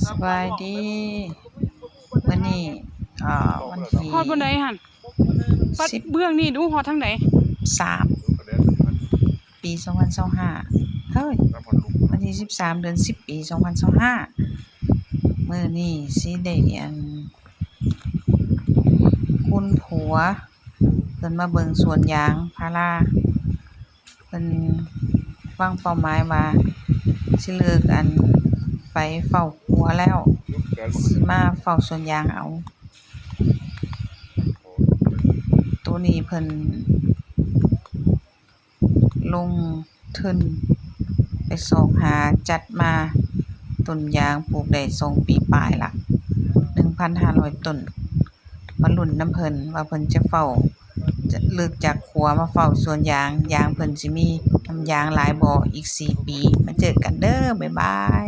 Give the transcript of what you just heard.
สบายดีมื้อนี้วันที่ฮอดบ่ได้หั่นปัดเบื้องนี่ดูฮอดทางไหน3ปี2025เฮ้ยวันที่13เดือน10ปี2025มื้อนี้สิได้คุณผัวเพิ่นมาเบิ่งสวนยางพาราเพิ่นวางเป้าหมายว่าสิเลิกไปเฝ้าผัวแล้วสิมาเฝ้าสวนยางเอาตัวนี้เพิ่นลงทุนไปสอกหาจัดมาต้นยางปลูกได้2ปีปลายละ 1,500 ต้นมาลุ้นนำเพิ่นว่าเพิ่นจะเลิกจากขัวมาเฝ้าสวนยางเพิ่นสิมีน้ำยางหลายบ่อีก4ปีมาเจอกันเด้อบ๊ายบาย